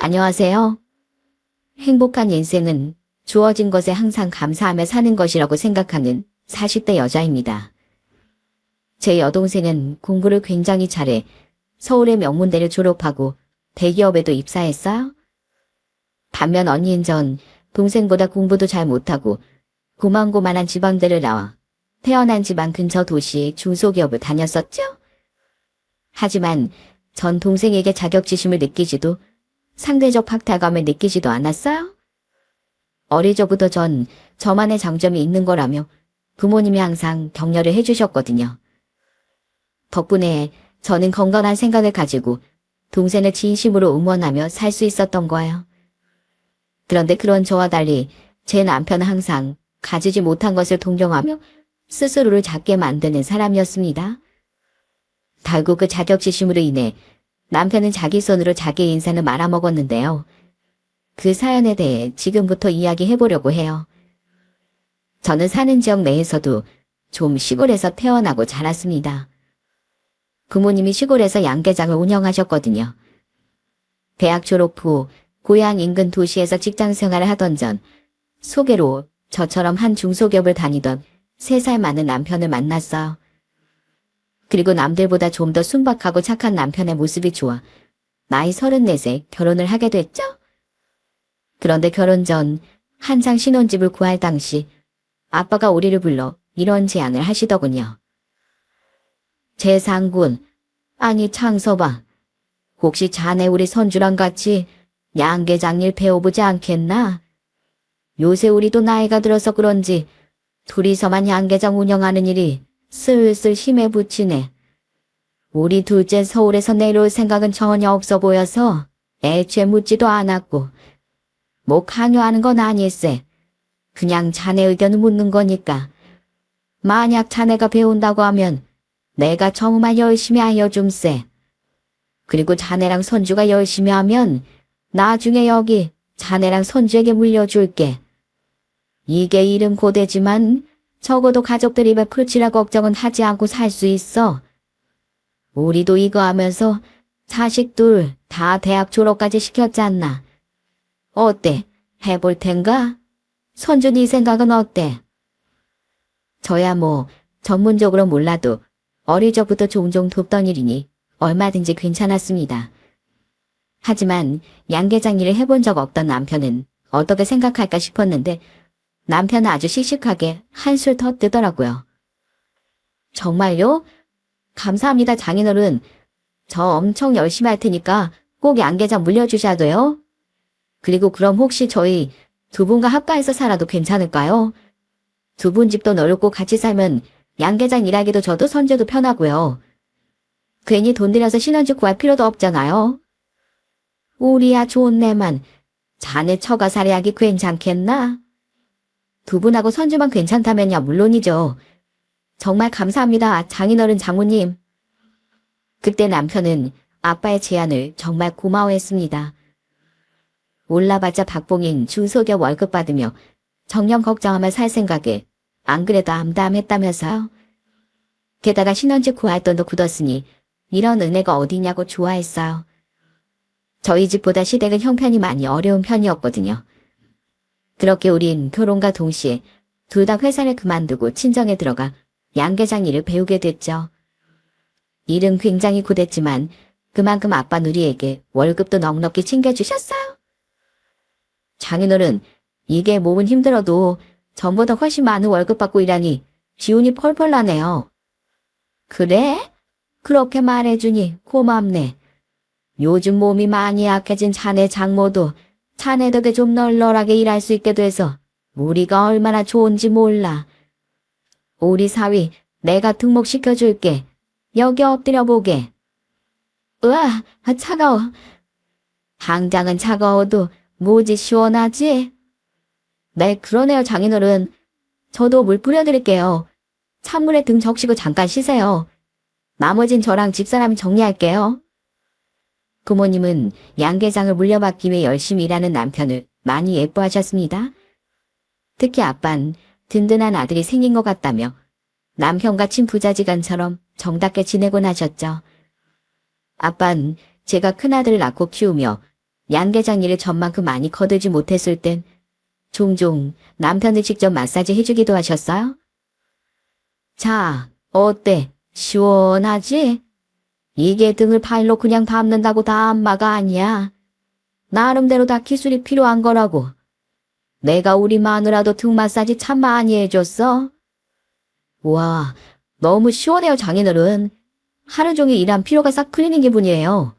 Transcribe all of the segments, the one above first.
안녕하세요. 행복한 인생은 주어진 것에 항상 감사하며 사는 것이라고 생각하는 40대 여자입니다. 제 여동생은 공부를 굉장히 잘해 서울의 명문대를 졸업하고 대기업에도 입사했어요. 반면 언니는 전 동생보다 공부도 잘 못하고 고만고만한 지방대를 나와 태어난 집안 근처 도시의 중소기업을 다녔었죠. 하지만 전 동생에게 자격지심을 느끼지도 상대적 박탈감을 느끼지도 않았어요. 어릴 적부터 전 저만의 장점이 있는 거라며 부모님이 항상 격려를 해주셨거든요. 덕분에 저는 건강한 생각을 가지고 동생을 진심으로 응원하며 살 수 있었던 거예요. 그런데 그런 저와 달리 제 남편은 항상 가지지 못한 것을 동경하며 스스로를 작게 만드는 사람이었습니다. 결국 그 자격지심으로 인해 남편은 자기 손으로 자기 인생을 말아먹었는데요. 그 사연에 대해 지금부터 이야기해보려고 해요. 저는 사는 지역 내에서도 좀 시골에서 태어나고 자랐습니다. 부모님이 시골에서 양계장을 운영하셨거든요. 대학 졸업 후 고향 인근 도시에서 직장 생활을 하던 전 소개로 저처럼 한 중소기업을 다니던 3살 많은 남편을 만났어요. 그리고 남들보다 좀 더 순박하고 착한 남편의 모습이 좋아 나이 34세 결혼을 하게 됐죠. 그런데 결혼 전 한창 신혼집을 구할 당시 아빠가 우리를 불러 이런 제안을 하시더군요. 재상군, 아니 창서봐. 혹시 자네 우리 선주랑 같이 양계장 일 배워보지 않겠나? 요새 우리도 나이가 들어서 그런지 둘이서만 양계장 운영하는 일이 슬슬 힘에 부치네. 우리 둘째 서울에서 내려올 생각은 전혀 없어 보여서 애초에 묻지도 않았고 뭐 강요하는 건 아닐세. 그냥 자네 의견을 묻는 거니까. 만약 자네가 배운다고 하면 내가 정말 열심히 알려줌세. 그리고 자네랑 손주가 열심히 하면 나중에 여기 자네랑 손주에게 물려줄게. 이게 이름 고되지만 적어도 가족들 입에 풀칠할 걱정은 하지 않고 살 수 있어. 우리도 이거 하면서 자식 둘 다 대학 졸업까지 시켰잖나. 어때? 해볼 텐가? 손주 네 생각은 어때? 저야 뭐 전문적으로 몰라도 어릴 적부터 종종 돕던 일이니 얼마든지 괜찮았습니다. 하지만 양계장 일을 해본 적 없던 남편은 어떻게 생각할까 싶었는데 남편은 아주 씩씩하게 한술 더 뜨더라고요. 정말요? 감사합니다 장인어른. 저 엄청 열심히 할 테니까 꼭 양계장 물려주셔야 돼요. 그리고 그럼 혹시 저희 두 분과 합가해서 살아도 괜찮을까요? 두 분 집도 넓고 같이 살면 양계장 일하기도 저도 손주도 편하고요. 괜히 돈 들여서 신혼집 구할 필요도 없잖아요. 우리야 좋네만 자네 처가 살이하기 괜찮겠나? 두 분하고 손주만 괜찮다면야 물론이죠. 정말 감사합니다 장인어른 장모님. 그때 남편은 아빠의 제안을 정말 고마워했습니다. 올라봤자 박봉인 중소기업 월급 받으며 정년 걱정하며 살 생각에 안 그래도 암담했다면서요. 게다가 신혼집 구할 돈도 굳었으니 이런 은혜가 어디냐고 좋아했어요. 저희 집보다 시댁은 형편이 많이 어려운 편이었거든요. 그렇게 우린 결혼과 동시에 둘 다 회사를 그만두고 친정에 들어가 양계장 일을 배우게 됐죠. 일은 굉장히 고됐지만 그만큼 아빠 누리에게 월급도 넉넉히 챙겨주셨어요. 장인어른, 이게 몸은 힘들어도 전보다 훨씬 많은 월급 받고 일하니 기운이 펄펄 나네요. 그래? 그렇게 말해주니 고맙네. 요즘 몸이 많이 약해진 자네 장모도 자네 덕에 좀 널널하게 일할 수 있게 돼서 우리가 얼마나 좋은지 몰라. 우리 사위 내가 등록시켜줄게. 여기 엎드려 보게. 으아, 차가워. 당장은 차가워도 뭐지 시원하지? 네, 그러네요 장인어른. 저도 물 뿌려드릴게요. 찬물에 등 적시고 잠깐 쉬세요. 나머진 저랑 집사람이 정리할게요. 부모님은 양계장을 물려받기 위해 열심히 일하는 남편을 많이 예뻐하셨습니다. 특히 아빤 든든한 아들이 생긴 것 같다며 남편과 친부자지간처럼 정답게 지내곤 하셨죠. 아빤 제가 큰아들을 낳고 키우며 양계장 일을 전만큼 많이 거들지 못했을 땐 종종 남편을 직접 마사지 해주기도 하셨어요? 자, 어때? 시원하지? 이게 등을 팔로 그냥 밟는다고 다 안마가 아니야. 나름대로 다 기술이 필요한 거라고. 내가 우리 마누라도 등 마사지 참 많이 해줬어. 와, 너무 시원해요, 장인어른. 하루 종일 일한 피로가 싹 풀리는 기분이에요.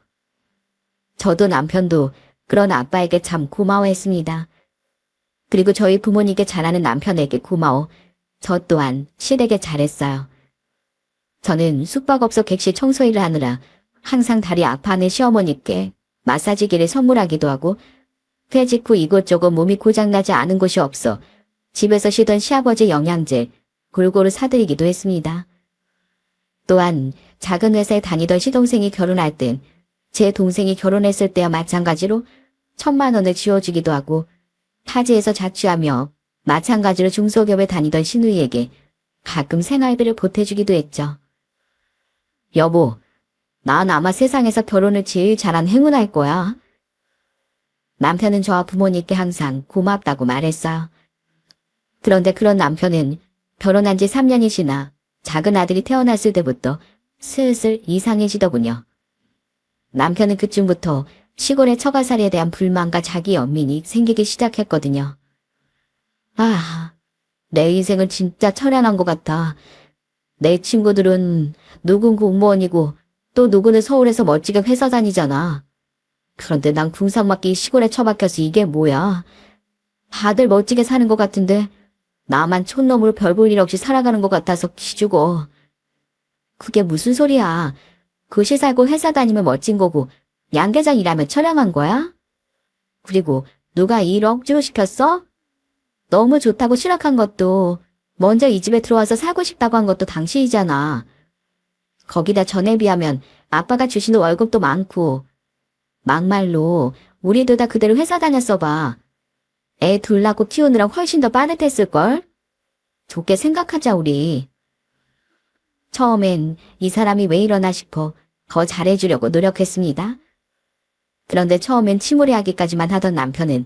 저도 남편도 그런 아빠에게 참 고마워했습니다. 그리고 저희 부모님께 잘하는 남편에게 고마워. 저 또한 시댁에 잘했어요. 저는 숙박업소 객실 청소일을 하느라 항상 다리 아파하는 시어머니께 마사지기를 선물하기도 하고 퇴직 후 이곳저곳 몸이 고장나지 않은 곳이 없어 집에서 쉬던 시아버지 영양제 골고루 사드리기도 했습니다. 또한 작은 회사에 다니던 시동생이 결혼할 땐 제 동생이 결혼했을 때와 마찬가지로 1,000만 원을 지어주기도 하고 타지에서 자취하며 마찬가지로 중소기업에 다니던 시누이에게 가끔 생활비를 보태주기도 했죠. 여보, 난 아마 세상에서 결혼을 제일 잘한 행운할 거야. 남편은 저와 부모님께 항상 고맙다고 말했어요. 그런데 그런 남편은 결혼한 지 3년이 지나 작은 아들이 태어났을 때부터 슬슬 이상해지더군요. 남편은 그쯤부터 시골의 처가살이에 대한 불만과 자기 연민이 생기기 시작했거든요. 아, 내 인생은 진짜 처량한 것 같아. 내 친구들은 누군 공무원이고 또 누구는 서울에서 멋지게 회사 다니잖아. 그런데 난 궁상맞게 시골에 처박혀서 이게 뭐야. 다들 멋지게 사는 것 같은데 나만 촌놈으로 별 볼 일 없이 살아가는 것 같아서 기죽어. 그게 무슨 소리야. 도시 살고 회사 다니면 멋진 거고 양계장 일하면 처량한 거야? 그리고 누가 일 억지로 시켰어? 너무 좋다고 실학한 것도 먼저 이 집에 들어와서 살고 싶다고 한 것도 당신이잖아. 거기다 전에 비하면 아빠가 주시는 월급도 많고 막말로 우리도 다 그대로 회사 다녔어 봐. 애 둘 낳고 키우느라 훨씬 더 빠듯했을걸? 좋게 생각하자 우리. 처음엔 이 사람이 왜 이러나 싶어 더 잘해주려고 노력했습니다. 그런데 처음엔 침울해하기까지만 하던 남편은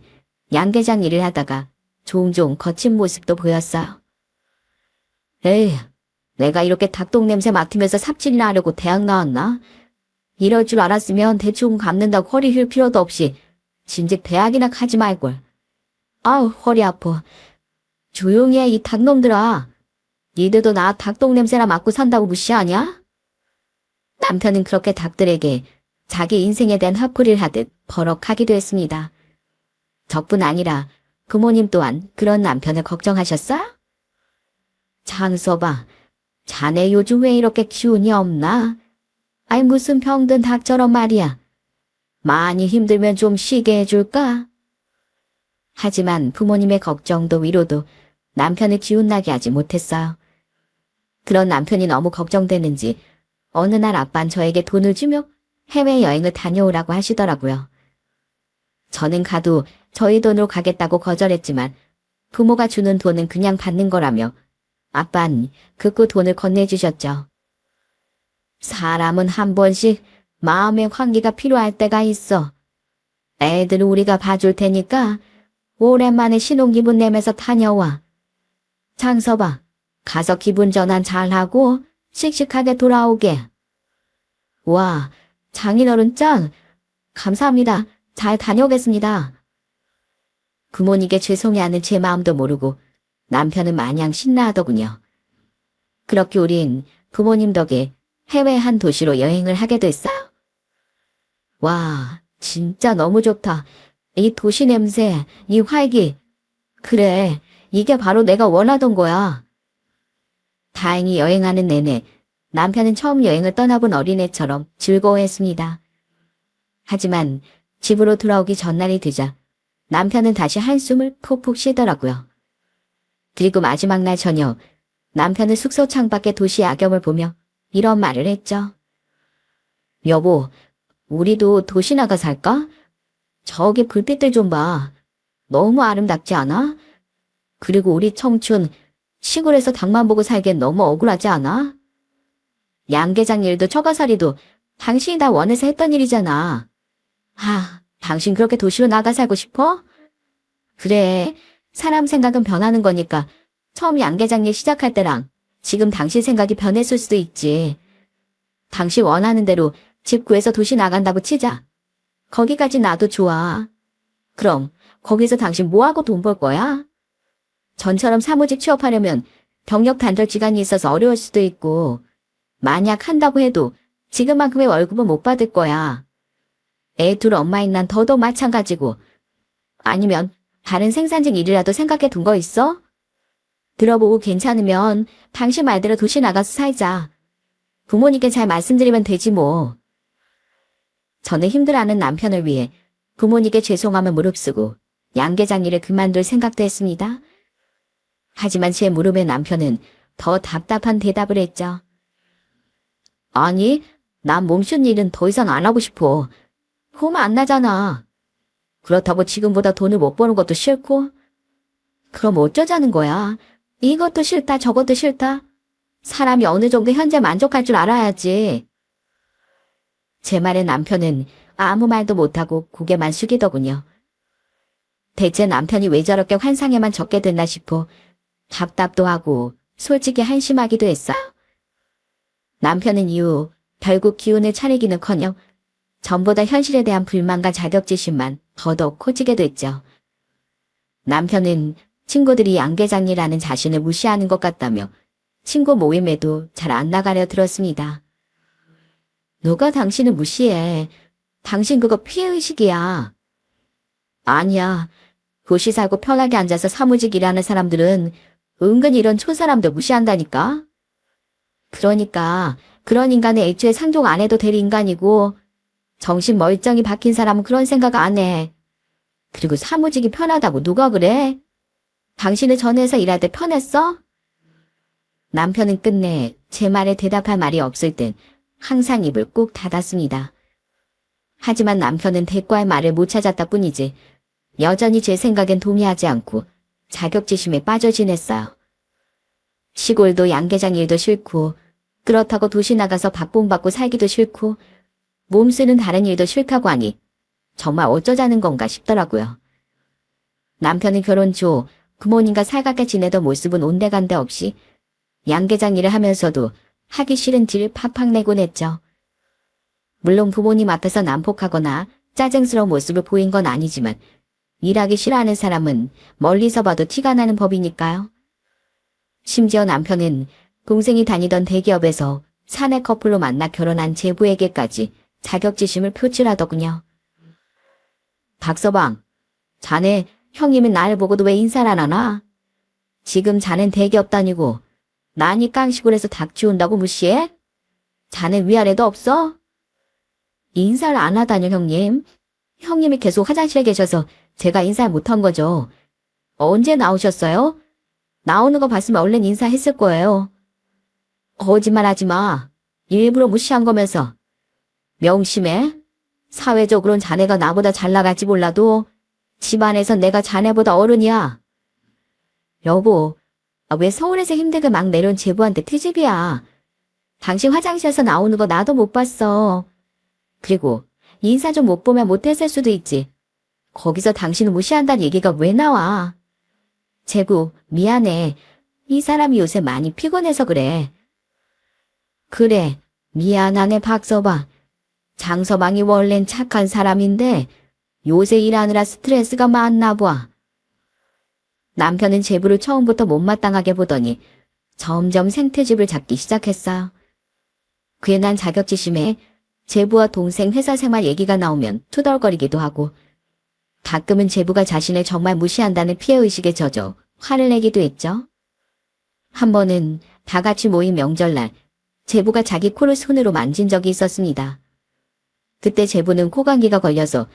양계장 일을 하다가 종종 거친 모습도 보였어요. 에이, 내가 이렇게 닭똥 냄새 맡으면서 삽질이나 하려고 대학 나왔나? 이럴 줄 알았으면 대충 갚는다고 허리 휠 필요도 없이 진즉 대학이나 가지 말걸. 아우, 허리 아파. 조용히 해, 이 닭놈들아. 니들도 나 닭똥 냄새나 맡고 산다고 무시하냐? 남편은 그렇게 닭들에게 자기 인생에 대한 화풀이를 하듯 버럭하기도 했습니다. 저뿐 아니라 부모님 또한 그런 남편을 걱정하셨어요? 장서봐, 자네 요즘 왜 이렇게 기운이 없나? 아이 무슨 병든 닭처럼 말이야. 많이 힘들면 좀 쉬게 해줄까? 하지만 부모님의 걱정도 위로도 남편을 기운나게 하지 못했어요. 그런 남편이 너무 걱정되는지 어느 날 아빠는 저에게 돈을 주며 해외여행을 다녀오라고 하시더라고요. 저는 가도 저희 돈으로 가겠다고 거절했지만 부모가 주는 돈은 그냥 받는 거라며 아빠는 극구 돈을 건네주셨죠. 사람은 한 번씩 마음의 환기가 필요할 때가 있어. 애들은 우리가 봐줄 테니까 오랜만에 신혼기분 내면서 다녀와. 장서봐, 가서 기분 전환 잘하고 씩씩하게 돌아오게. 와, 장인어른 짱! 감사합니다. 잘 다녀오겠습니다. 부모님께 죄송해하는 제 마음도 모르고 남편은 마냥 신나하더군요. 그렇게 우린 부모님 덕에 해외 한 도시로 여행을 하게 됐어요. 와, 진짜 너무 좋다. 이 도시 냄새, 이 활기. 그래, 이게 바로 내가 원하던 거야. 다행히 여행하는 내내 남편은 처음 여행을 떠나본 어린애처럼 즐거워했습니다. 하지만 집으로 돌아오기 전날이 되자 남편은 다시 한숨을 푹푹 쉬더라고요. 그리고 마지막 날 저녁 남편은 숙소 창밖의 도시 야경을 보며 이런 말을 했죠. 여보, 우리도 도시 나가 살까? 저기 불빛들 좀 봐. 너무 아름답지 않아? 그리고 우리 청춘 시골에서 닭만 보고 살기엔 너무 억울하지 않아? 양계장 일도 처가살이도 당신이 다 원해서 했던 일이잖아. 아, 당신 그렇게 도시로 나가 살고 싶어? 그래, 사람 생각은 변하는 거니까 처음 양계장일 시작할 때랑 지금 당신 생각이 변했을 수도 있지. 당신 원하는 대로 집 구해서 도시 나간다고 치자. 거기까지 나도 좋아. 그럼 거기서 당신 뭐하고 돈 벌 거야? 전처럼 사무직 취업하려면 경력 단절 기간이 있어서 어려울 수도 있고, 만약 한다고 해도 지금만큼의 월급은 못 받을 거야. 애 둘 엄마인 난 더더욱 마찬가지고. 아니면 다른 생산직 일이라도 생각해 둔 거 있어? 들어보고 괜찮으면 당신 말대로 도시 나가서 살자. 부모님께 잘 말씀드리면 되지 뭐. 저는 힘들어하는 남편을 위해 부모님께 죄송함을 무릅쓰고 양계장 일을 그만둘 생각도 했습니다. 하지만 제 물음에 남편은 더 답답한 대답을 했죠. 아니, 난 몸쉬운 일은 더 이상 안 하고 싶어. 폼 안 나잖아. 그렇다고 지금보다 돈을 못 버는 것도 싫고. 그럼 어쩌자는 거야? 이것도 싫다, 저것도 싫다. 사람이 어느 정도 현재 만족할 줄 알아야지. 제 말에 남편은 아무 말도 못하고 고개만 숙이더군요. 대체 남편이 왜 저렇게 환상에만 적게 됐나 싶어 답답도 하고 솔직히 한심하기도 했어요. 남편은 이후 결국 기운을 차리기는커녕 전보다 현실에 대한 불만과 자격지심만 더더욱 커지게 됐죠. 남편은 친구들이 양계장이라는 자신을 무시하는 것 같다며 친구 모임에도 잘 안 나가려 들었습니다. 누가 당신을 무시해. 당신 그거 피해의식이야. 아니야. 도시 살고 편하게 앉아서 사무직 일하는 사람들은 은근 이런 촌사람들 무시한다니까. 그러니까 그런 인간은 애초에 상종 안 해도 될 인간이고 정신 멀쩡히 박힌 사람은 그런 생각 안 해. 그리고 사무직이 편하다고 누가 그래? 당신은 전에서 일할 때 편했어? 남편은 끝내 제 말에 대답할 말이 없을 땐 항상 입을 꾹 닫았습니다. 하지만 남편은 대꾸할 말을 못 찾았다 뿐이지 여전히 제 생각엔 동의하지 않고 자격지심에 빠져 지냈어요. 시골도 양계장 일도 싫고 그렇다고 도시 나가서 밥봉받고 살기도 싫고 몸 쓰는 다른 일도 싫다고 하니 정말 어쩌자는 건가 싶더라고요. 남편은 결혼 초 부모님과 살갑게 지내던 모습은 온데간데 없이 양계장 일을 하면서도 하기 싫은 티를 팍팍 내곤 했죠. 물론 부모님 앞에서 난폭하거나 짜증스러운 모습을 보인 건 아니지만 일하기 싫어하는 사람은 멀리서 봐도 티가 나는 법이니까요. 심지어 남편은 동생이 다니던 대기업에서 사내 커플로 만나 결혼한 제부에게까지 자격지심을 표출하더군요. 박서방, 자네 형님은 나를 보고도 왜 인사를 안 하나? 지금 자넨 대기업 다니고 나니 깡시골에서 닭 키운다고 무시해? 자넨 위아래도 없어? 인사를 안 하다뇨 형님. 형님이 계속 화장실에 계셔서 제가 인사를 못한 거죠. 언제 나오셨어요? 나오는 거 봤으면 얼른 인사했을 거예요. 거짓말하지 마. 일부러 무시한 거면서. 명심해. 사회적으로는 자네가 나보다 잘 나갈지 몰라도 집안에선 내가 자네보다 어른이야. 여보, 왜 서울에서 힘들게 막 내려온 제부한테 트집이야. 당신 화장실에서 나오는 거 나도 못 봤어. 그리고 인사 좀 못 보면 못했을 수도 있지. 거기서 당신을 무시한다는 얘기가 왜 나와. 제구, 미안해. 이 사람이 요새 많이 피곤해서 그래. 그래, 미안하네 박서방. 장서방이 원래는 착한 사람인데 요새 일하느라 스트레스가 많나 봐. 남편은 제부를 처음부터 못마땅하게 보더니 점점 생태집을 잡기 시작했어요. 괜한 자격지심에 제부와 동생 회사 생활 얘기가 나오면 투덜거리기도 하고 가끔은 제부가 자신을 정말 무시한다는 피해의식에 젖어 화를 내기도 했죠. 한 번은 다 같이 모인 명절날 제부가 자기 코를 손으로 만진 적이 있었습니다. 그때 제부는 코감기가 걸려서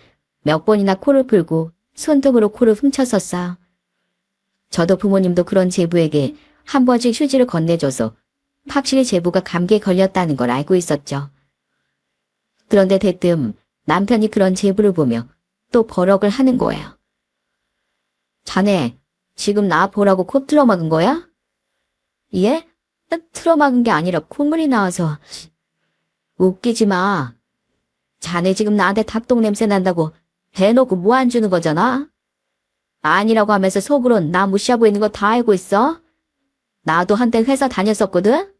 몇 번이나 코를 풀고 손등으로 코를 훔쳤었어요. 저도 부모님도 그런 제부에게 한 번씩 휴지를 건네줘서 확실히 제부가 감기에 걸렸다는 걸 알고 있었죠. 그런데 대뜸 남편이 그런 제부를 보며 또 버럭을 하는 거예요. 자네, 지금 나 보라고 코 틀어막은 거야? 예? 틀어막은 게 아니라 콧물이 나와서. 웃기지 마. 자네 지금 나한테 닭똥 냄새 난다고 대놓고 뭐 안 주는 거잖아? 아니라고 하면서 속으론 나 무시하고 있는 거 다 알고 있어? 나도 한때 회사 다녔었거든?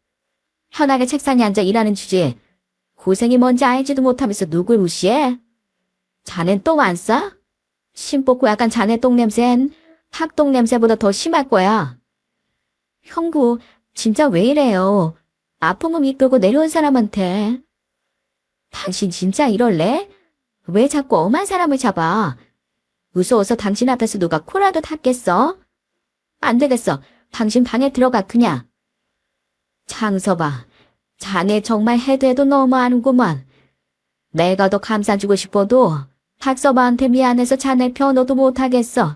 편하게 책상에 앉아 일하는 주제에 고생이 뭔지 알지도 못하면서 누굴 무시해? 자넨 똥 안 싸? 심 뽑고 약간 자네 똥 냄새는 학똥 냄새보다 더 심할 거야. 형부, 진짜 왜 이래요? 아픈 몸 이끌고 내려온 사람한테. 당신 진짜 이럴래? 왜 자꾸 엄한 사람을 잡아? 무서워서 당신 앞에서 누가 코라도 탔겠어? 안 되겠어. 당신 방에 들어가 그냥. 창서봐. 자네 정말 해도 해도 너무하는구만. 내가 더 감싸주고 싶어도 탁서방한테 미안해서 자네 편호도 못하겠어.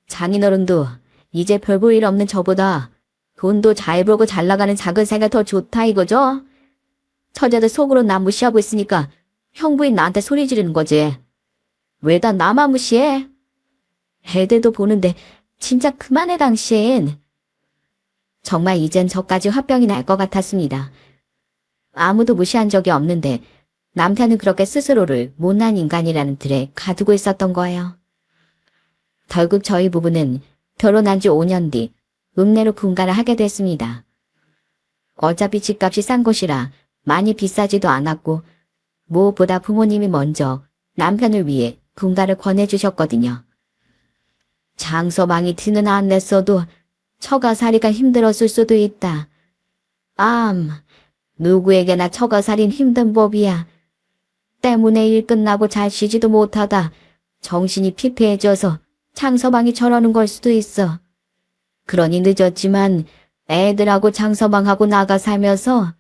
장인어른도 이제 별 볼 일 없는 저보다 돈도 잘 벌고 잘 나가는 작은 새가 더 좋다 이거죠? 처제들 속으로 나 무시하고 있으니까 형부인 나한테 소리 지르는 거지. 왜 다 나만 무시해? 애들도 보는데 진짜 그만해 당신. 정말 이젠 저까지 화병이 날 것 같았습니다. 아무도 무시한 적이 없는데 남편은 그렇게 스스로를 못난 인간이라는 틀에 가두고 있었던 거예요. 결국 저희 부부는 결혼한 지 5년 뒤 읍내로 분가를 하게 됐습니다. 어차피 집값이 싼 곳이라 많이 비싸지도 않았고 무엇보다 부모님이 먼저 남편을 위해 분가를 권해주셨거든요. 장서방이 티는 안 냈어도 처가살이가 힘들었을 수도 있다. 누구에게나 처가살인 힘든 법이야. 때문에 일 끝나고 잘 쉬지도 못하다 정신이 피폐해져서 장서방이 저러는 걸 수도 있어. 그러니 늦었지만 애들하고 장서방하고 나가 살면서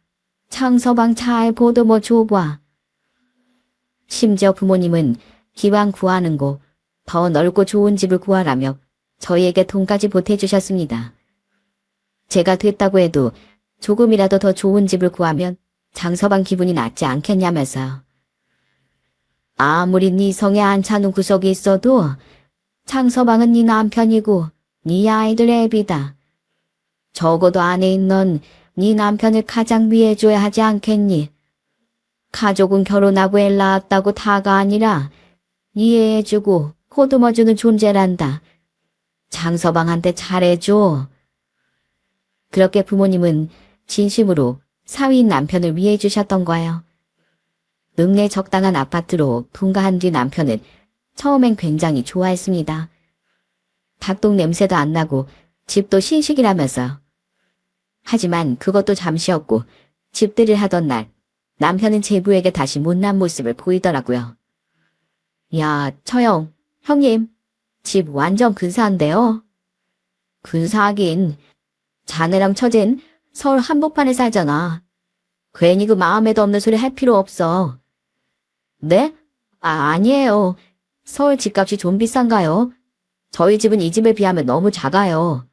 장서방 잘 보듬어 줘봐. 심지어 부모님은 기왕 구하는 곳 더 넓고 좋은 집을 구하라며 저희에게 돈까지 보태주셨습니다. 제가 됐다고 해도 조금이라도 더 좋은 집을 구하면 장서방 기분이 낫지 않겠냐면서요. 아무리 네 성에 안 차는 구석이 있어도 장서방은 네 남편이고 네 아이들의 애비다. 적어도 안에 있는 네 남편을 가장 위해줘야 하지 않겠니? 가족은 결혼하고 애 낳았다고 다가 아니라 이해해주고 보듬어주는 존재란다. 장서방한테 잘해줘. 그렇게 부모님은 진심으로 사위인 남편을 위해주셨던 거예요. 읍내 적당한 아파트로 분가한 뒤 남편은 처음엔 굉장히 좋아했습니다. 닭똥 냄새도 안 나고 집도 신식이라면서요. 하지만 그것도 잠시였고 집들이를 하던 날 남편은 제부에게 다시 못난 모습을 보이더라고요. 야, 처형, 형님, 집 완전 근사한데요? 근사하긴. 자네랑 처젠 서울 한복판에 살잖아. 괜히 그 마음에도 없는 소리 할 필요 없어. 네? 아니에요. 서울 집값이 좀 비싼가요? 저희 집은 이 집에 비하면 너무 작아요.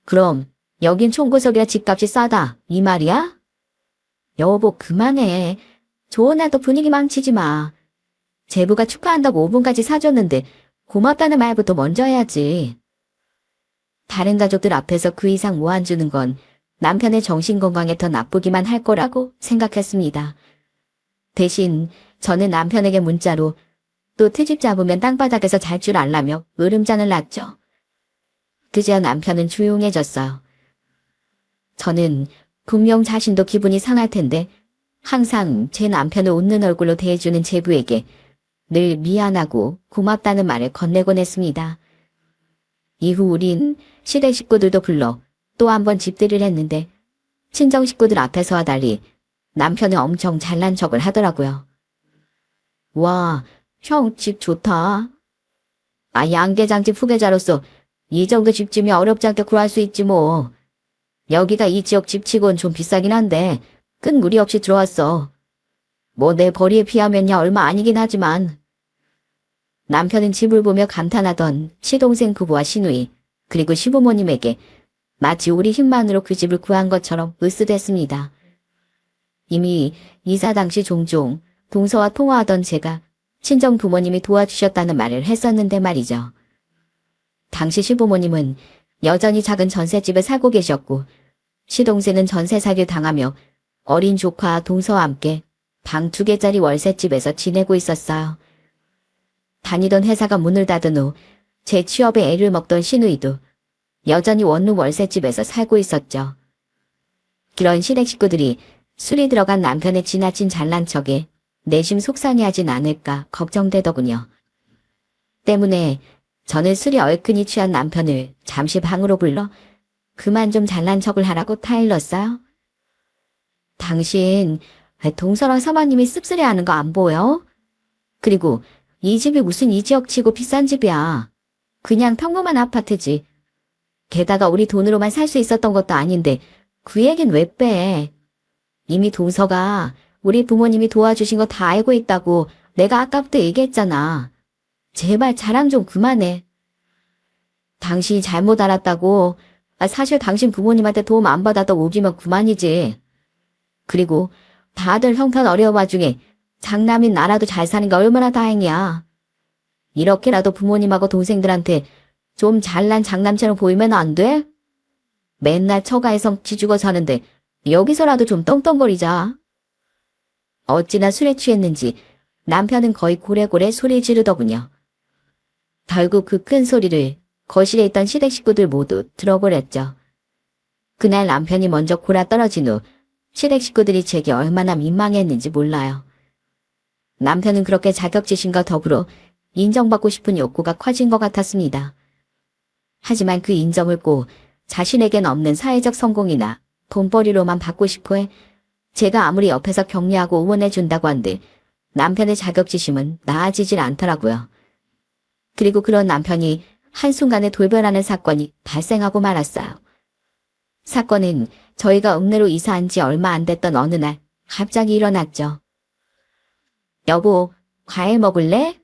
그럼 여긴 총구석이라 집값이 싸다, 이 말이야? 여보, 그만해. 좋은 날도 분위기 망치지 마. 제부가 축하한다고 5분까지 사줬는데 고맙다는 말부터 먼저 해야지. 다른 가족들 앞에서 그 이상 뭐 안 주는 건 남편의 정신건강에 더 나쁘기만 할 거라고 생각했습니다. 대신 저는 남편에게 문자로 또 트집 잡으면 땅바닥에서 잘 줄 알라며 으름장을 놨죠. 그제야 남편은 조용해졌어요. 저는 분명 자신도 기분이 상할 텐데 항상 제 남편을 웃는 얼굴로 대해주는 제부에게 늘 미안하고 고맙다는 말을 건네곤 했습니다. 이후 우린 시댁 식구들도 불러 또 한 번 집들이를 했는데 친정 식구들 앞에서와 달리 남편은 엄청 잘난 척을 하더라고요. 와, 형 집 좋다. 양계장집 후계자로서 이 정도 집쯤이 어렵지 않게 구할 수 있지 뭐. 여기가 이 지역 집치곤 좀 비싸긴 한데 끈 무리 없이 들어왔어. 뭐 내 벌이에 비하면야 얼마 아니긴 하지만. 남편은 집을 보며 감탄하던 시동생 부부와 시누이 그리고 시부모님에게 마치 우리 힘만으로 그 집을 구한 것처럼 으쓱했습니다. 이미 이사 당시 종종 동서와 통화하던 제가 친정 부모님이 도와주셨다는 말을 했었는데 말이죠. 당시 시부모님은 여전히 작은 전셋집에 살고 계셨고 시동생은 전세 사기를 당하며 어린 조카 동서와 함께 방 2개짜리 월세집에서 지내고 있었어요. 다니던 회사가 문을 닫은 후 제 취업에 애를 먹던 시누이도 여전히 원룸 월세집에서 살고 있었죠. 그런 시댁 식구들이 술이 들어간 남편의 지나친 잘난 척에 내심 속상해하진 않을까 걱정되더군요. 때문에 저는 술이 얼큰이 취한 남편을 잠시 방으로 불러 그만 좀 잘난 척을 하라고 타일렀어요. 당신 동서랑 사모님이 씁쓸해하는 거 안 보여? 그리고 이 집이 무슨 이 지역치고 비싼 집이야. 그냥 평범한 아파트지. 게다가 우리 돈으로만 살 수 있었던 것도 아닌데 그 얘긴 왜 빼? 이미 동서가 우리 부모님이 도와주신 거 다 알고 있다고 내가 아까부터 얘기했잖아. 제발 자랑 좀 그만해. 당신이 잘못 알았다고. 사실 당신 부모님한테 도움 안 받아도 우기면 그만이지. 그리고 다들 형편 어려운 와중에 장남인 나라도 잘 사는 게 얼마나 다행이야. 이렇게라도 부모님하고 동생들한테 좀 잘난 장남처럼 보이면 안 돼? 맨날 처가에서 기죽어 사는데 여기서라도 좀 떵떵거리자. 어찌나 술에 취했는지 남편은 거의 고래고래 소리 지르더군요. 결국 그 큰 소리를 거실에 있던 시댁 식구들 모두 들어버렸죠. 그날 남편이 먼저 골아 떨어진 후 시댁 식구들이 제게 얼마나 민망했는지 몰라요. 남편은 그렇게 자격지심과 더불어 인정받고 싶은 욕구가 커진 것 같았습니다. 하지만 그 인정을 꼭 자신에겐 없는 사회적 성공이나 돈벌이로만 받고 싶어해 제가 아무리 옆에서 격려하고 응원해준다고 한들 남편의 자격지심은 나아지질 않더라고요. 그리고 그런 남편이 한순간에 돌변하는 사건이 발생하고 말았어요. 사건은 저희가 읍내로 이사한 지 얼마 안 됐던 어느 날 갑자기 일어났죠. 여보, 과일 먹을래?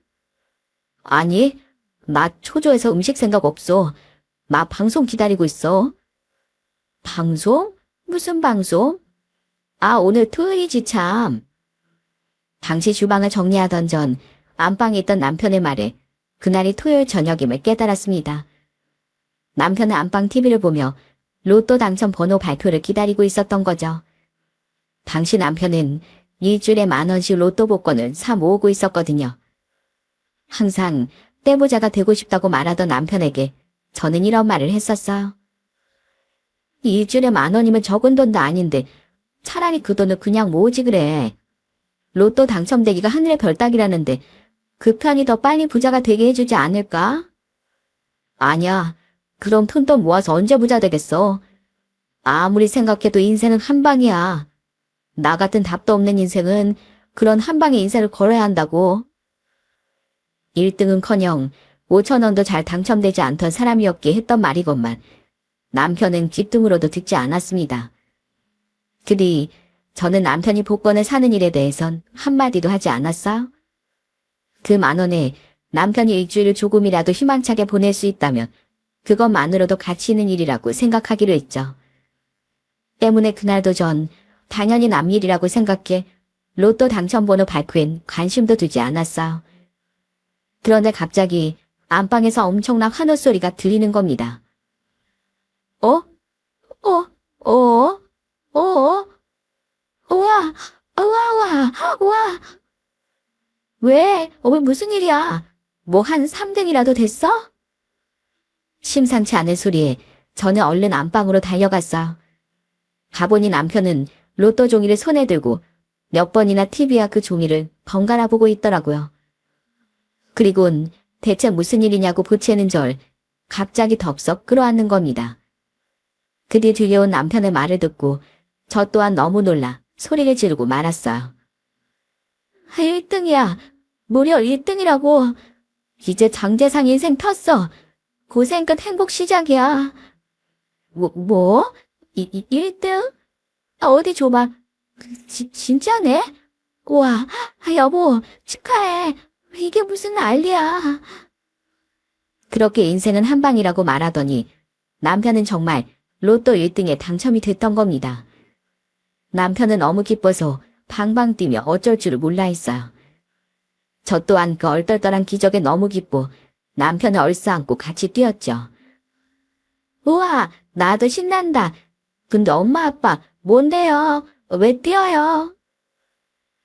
아니, 나 초조해서 음식 생각 없어. 나 방송 기다리고 있어. 방송? 무슨 방송? 오늘 토요일이지 참. 당시 주방을 정리하던 전 안방에 있던 남편의 말에 그날이 토요일 저녁임을 깨달았습니다. 남편은 안방 TV를 보며 로또 당첨 번호 발표를 기다리고 있었던 거죠. 당시 남편은 일주일에 10,000원씩 로또 복권을 사 모으고 있었거든요. 항상 떼부자가 되고 싶다고 말하던 남편에게 저는 이런 말을 했었어요. 일주일에 10,000원이면 적은 돈도 아닌데 차라리 그 돈을 그냥 모으지 그래. 로또 당첨되기가 하늘의 별 따기라는데 그 편이 더 빨리 부자가 되게 해주지 않을까? 아니야. 그럼 푼돈 모아서 언제 부자 되겠어? 아무리 생각해도 인생은 한 방이야. 나 같은 답도 없는 인생은 그런 한 방의 인생을 걸어야 한다고. 1등은커녕 5,000원도 잘 당첨되지 않던 사람이었기에 했던 말이건만 남편은 귓등으로도 듣지 않았습니다. 그 뒤 저는 남편이 복권을 사는 일에 대해선 한마디도 하지 않았어요. 그 10,000원에 남편이 일주일을 조금이라도 희망차게 보낼 수 있다면 그것만으로도 가치 있는 일이라고 생각하기로 했죠. 때문에 그날도 전 당연히 남 일이라고 생각해 로또 당첨번호 발표엔 관심도 두지 않았어요. 그런데 갑자기 안방에서 엄청난 환호 소리가 들리는 겁니다. 어? 우와, 우와. 왜 무슨 일이야? 뭐 한 3등이라도 됐어? 심상치 않은 소리에 저는 얼른 안방으로 달려갔어요. 가보니 남편은 로또 종이를 손에 들고 몇 번이나 TV와 그 종이를 번갈아 보고 있더라고요. 그리곤 대체 무슨 일이냐고 보채는 절 갑자기 덥석 끌어안는 겁니다. 그 뒤 들려온 남편의 말을 듣고 저 또한 너무 놀라 소리를 지르고 말았어요. 1등이야. 무려 1등이라고. 이제 장재상 인생 폈어. 고생 끝 행복 시작이야. 뭐? 1등? 어디 줘봐. 진짜네? 우와, 여보, 축하해. 이게 무슨 난리야. 그렇게 인생은 한 방이라고 말하더니 남편은 정말 로또 1등에 당첨이 됐던 겁니다. 남편은 너무 기뻐서 방방 뛰며 어쩔 줄을 몰라 했어요. 저 또한 그 얼떨떨한 기적에 너무 기뻐 남편을 얼싸안고 같이 뛰었죠. 우와, 나도 신난다. 근데 엄마 아빠 뭔데요? 왜 뛰어요?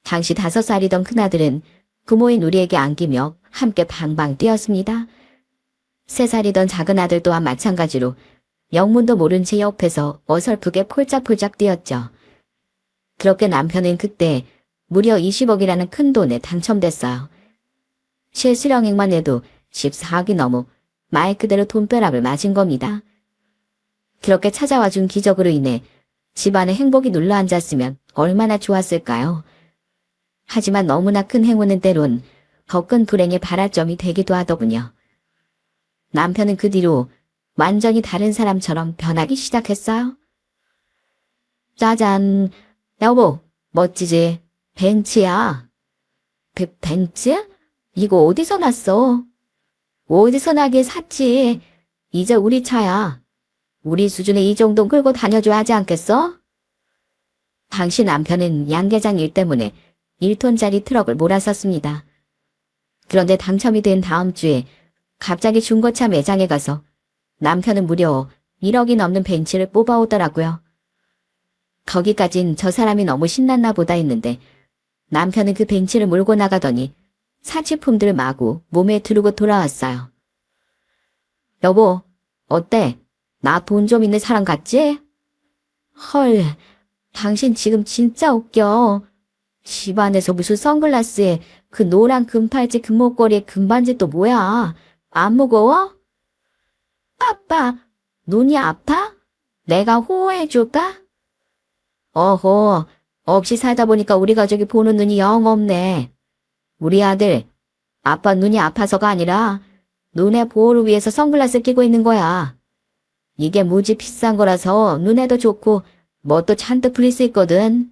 당시 5살이던 큰아들은 부모인 우리에게 안기며 함께 방방 뛰었습니다. 3살이던 작은 아들 또한 마찬가지로 영문도 모른 제 옆에서 어설프게 폴짝폴짝 뛰었죠. 그렇게 남편은 그때 무려 20억이라는 큰 돈에 당첨됐어요. 실수령액만 해도 14억이 넘어 말 그대로 돈벼락을 맞은 겁니다. 그렇게 찾아와 준 기적으로 인해 집안에 행복이 눌러앉았으면 얼마나 좋았을까요? 하지만 너무나 큰 행운은 때론 더 큰 불행의 발화점이 되기도 하더군요. 남편은 그 뒤로 완전히 다른 사람처럼 변하기 시작했어요. 짜잔, 여보, 멋지지? 벤츠야. 벤츠? 이거 어디서 났어? 어디서 나게 샀지? 이제 우리 차야. 우리 수준에 이 정도 끌고 다녀줘야 하지 않겠어? 당시 남편은 양계장 일 때문에 1톤짜리 트럭을 몰았었습니다. 그런데 당첨이 된 다음 주에 갑자기 중고차 매장에 가서 남편은 무려 1억이 넘는 벤츠를 뽑아오더라고요. 거기까진 저 사람이 너무 신났나 보다 했는데 남편은 그 벤츠를 몰고 나가더니 사치품들을 마구 몸에 두르고 돌아왔어요. 여보, 어때? 나 돈 좀 있는 사람 같지? 헐, 당신 지금 진짜 웃겨. 집안에서 무슨 선글라스에 그 노란 금팔찌 금목걸이에 금반지 또 뭐야? 안 무거워? 아빠, 눈이 아파? 내가 호호해줄까? 어허, 없이 살다 보니까 우리 가족이 보는 눈이 영 없네. 우리 아들, 아빠 눈이 아파서가 아니라 눈의 보호를 위해서 선글라스 끼고 있는 거야. 이게 무지 비싼 거라서 눈에도 좋고 멋도 잔뜩 부릴 수 있거든.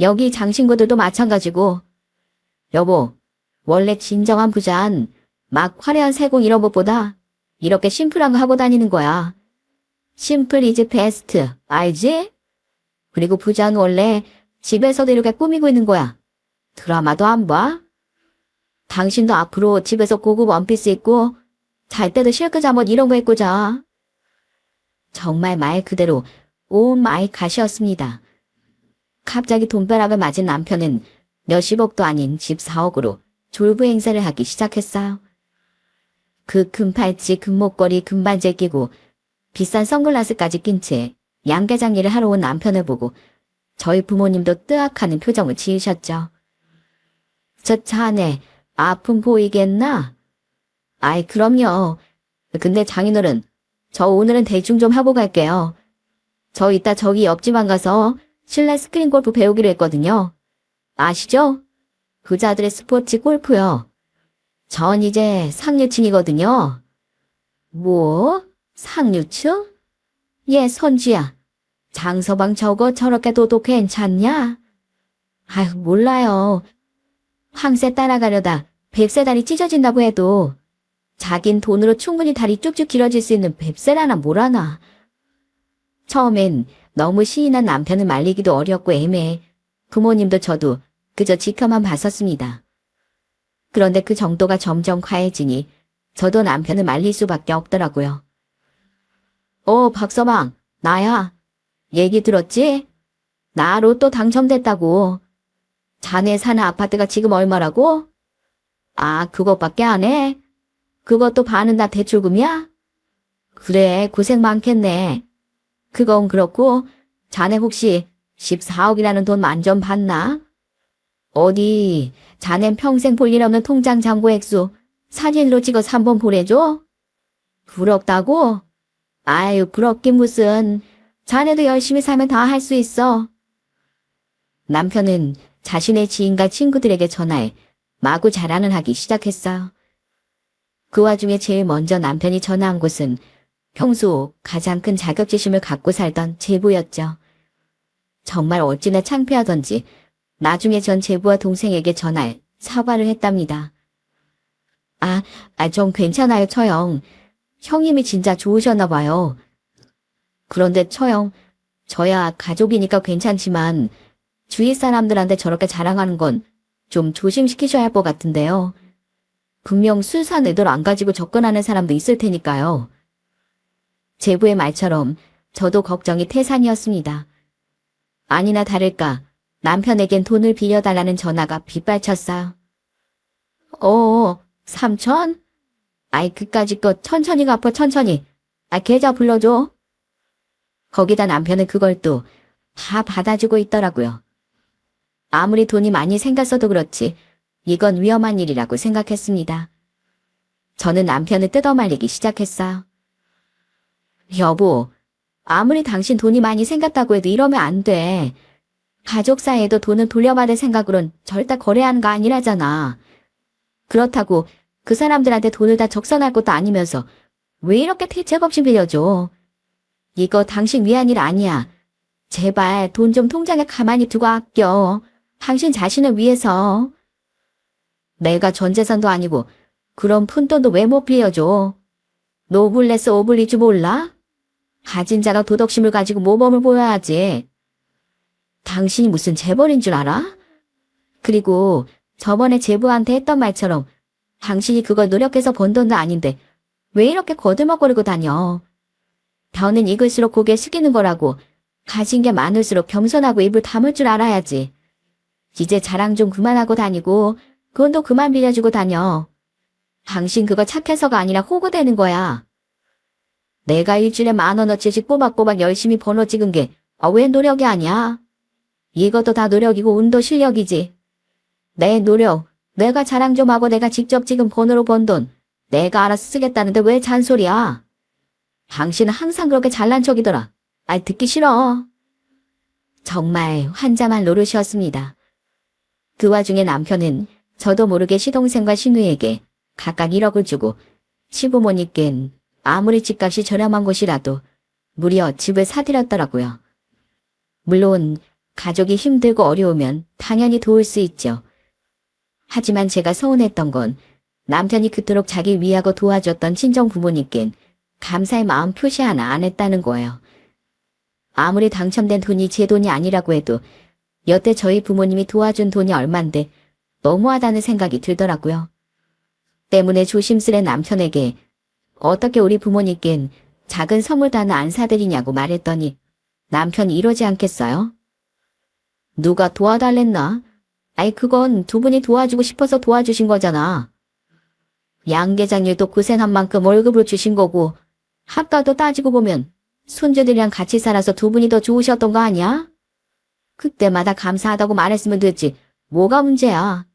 여기 장신구들도 마찬가지고. 여보, 원래 진정한 부자는 막 화려한 세공 이런 것보다 이렇게 심플한 거 하고 다니는 거야. 심플 이즈 베스트, 알지? 그리고 부자는 원래 집에서도 이렇게 꾸미고 있는 거야. 드라마도 안 봐? 당신도 앞으로 집에서 고급 원피스 입고 잘 때도 실크 잠옷 이런 거 입고 자. 정말 말 그대로 오 마이 갓이었습니다. 갑자기 돈벼락을 맞은 남편은 몇십억도 아닌 14억으로 졸부 행세를 하기 시작했어요. 그 금팔찌, 금목걸이, 금반지 끼고 비싼 선글라스까지 낀 채 양계장 일을 하러 온 남편을 보고 저희 부모님도 뜨악하는 표정을 지으셨죠. 저 자네 아픔 보이겠나? 아이 그럼요. 근데 장인어른 저 오늘은 대충 좀 하고 갈게요. 저 이따 저기 옆집안 가서 실내 스크린 골프 배우기로 했거든요. 아시죠? 부자들의 스포츠 골프요. 전 이제 상류층이거든요. 뭐? 상류층? 예, 선주야. 장서방 저거 저렇게 둬도 괜찮냐? 아휴, 몰라요. 황새 따라가려다 100세 다리 찢어진다고 해도 자긴 돈으로 충분히 다리 쭉쭉 길어질 수 있는 뱁새라나 뭐라나. 처음엔 너무 시인한 남편을 말리기도 어렵고 애매해 부모님도 저도 그저 지켜만 봤었습니다. 그런데 그 정도가 점점 과해지니 저도 남편을 말릴 수밖에 없더라고요. 박서방, 나야. 얘기 들었지? 나 로또 당첨됐다고. 자네 사는 아파트가 지금 얼마라고? 아, 그것밖에 안 해? 그것도 반은 다 대출금이야? 그래, 고생 많겠네. 그건 그렇고 자네 혹시 14억이라는 돈 만점 봤나? 어디 자넨 평생 볼 일 없는 통장 잔고 액수 사진으로 찍어서 한번 보내줘? 부럽다고? 아유 부럽긴 무슨. 자네도 열심히 살면 다 할 수 있어. 남편은 자신의 지인과 친구들에게 전화해 마구 자랑을 하기 시작했어요. 그 와중에 제일 먼저 남편이 전화한 곳은 평소 가장 큰 자격지심을 갖고 살던 제부였죠. 정말 어찌나 창피하던지 나중에 전 제부와 동생에게 전화해 사과를 했답니다. 좀 괜찮아요, 처형. 형님이 진짜 좋으셨나 봐요. 그런데 처형, 저야 가족이니까 괜찮지만 주위 사람들한테 저렇게 자랑하는 건 좀 조심시키셔야 할 것 같은데요. 분명 순수한 의도를 안 가지고 접근하는 사람도 있을 테니까요. 제부의 말처럼 저도 걱정이 태산이었습니다. 아니나 다를까 남편에겐 돈을 빌려달라는 전화가 빗발쳤어요. 삼천? 아이, 그까짓 거 천천히 갚아, 천천히. 계좌 불러줘. 거기다 남편은 그걸 또 다 받아주고 있더라고요. 아무리 돈이 많이 생겼어도 그렇지, 이건 위험한 일이라고 생각했습니다. 저는 남편을 뜯어말리기 시작했어요. 여보, 아무리 당신 돈이 많이 생겼다고 해도 이러면 안 돼. 가족 사이에도 돈은 돌려받을 생각으론 절대 거래하는 거 아니라잖아. 그렇다고 그 사람들한테 돈을 다 적선할 것도 아니면서 왜 이렇게 대책 없이 빌려줘? 이거 당신 위한 일 아니야. 제발 돈 좀 통장에 가만히 두고 아껴. 당신 자신을 위해서. 내가 전 재산도 아니고 그런 푼돈도 왜 못 빌려줘? 노블레스 오블리주 몰라? 가진 자가 도덕심을 가지고 모범을 보여야지. 당신이 무슨 재벌인 줄 알아? 그리고 저번에 제부한테 했던 말처럼 당신이 그걸 노력해서 번 돈도 아닌데 왜 이렇게 거들먹거리고 다녀? 더는 익을수록 고개 숙이는 거라고. 가진 게 많을수록 겸손하고 입을 다물 줄 알아야지. 이제 자랑 좀 그만하고 다니고 돈도 그만 빌려주고 다녀. 당신 그거 착해서가 아니라 호구되는 거야. 내가 일주일에 10,000원어치씩 꼬박꼬박 열심히 번호 찍은 게 왜 노력이 아니야? 이것도 다 노력이고 운도 실력이지. 내 노력, 내가 자랑 좀 하고 내가 직접 찍은 번호로 번 돈, 내가 알아서 쓰겠다는데 왜 잔소리야? 당신은 항상 그렇게 잘난 척이더라. 듣기 싫어. 정말 환자만 노릇이었습니다. 그 와중에 남편은 저도 모르게 시동생과 시누이에게 각각 1억을 주고 시부모님께는 아무리 집값이 저렴한 곳이라도 무려 집을 사들였더라고요. 물론 가족이 힘들고 어려우면 당연히 도울 수 있죠. 하지만 제가 서운했던 건 남편이 그토록 자기 위하고 도와줬던 친정 부모님께는 감사의 마음 표시 하나 안 했다는 거예요. 아무리 당첨된 돈이 제 돈이 아니라고 해도 여태 저희 부모님이 도와준 돈이 얼만데 너무하다는 생각이 들더라고요. 때문에 조심스레 남편에게 어떻게 우리 부모님께는 작은 선물도 하나 안 사드리냐고 말했더니 남편이 이러지 않겠어요? 누가 도와달랬나? 그건 두 분이 도와주고 싶어서 도와주신 거잖아. 양 계장님도 고생한 만큼 월급을 주신 거고 합가도 따지고 보면 손주들이랑 같이 살아서 두 분이 더 좋으셨던 거 아니야? 그때마다 감사하다고 말했으면 됐지. 뭐가 문제야?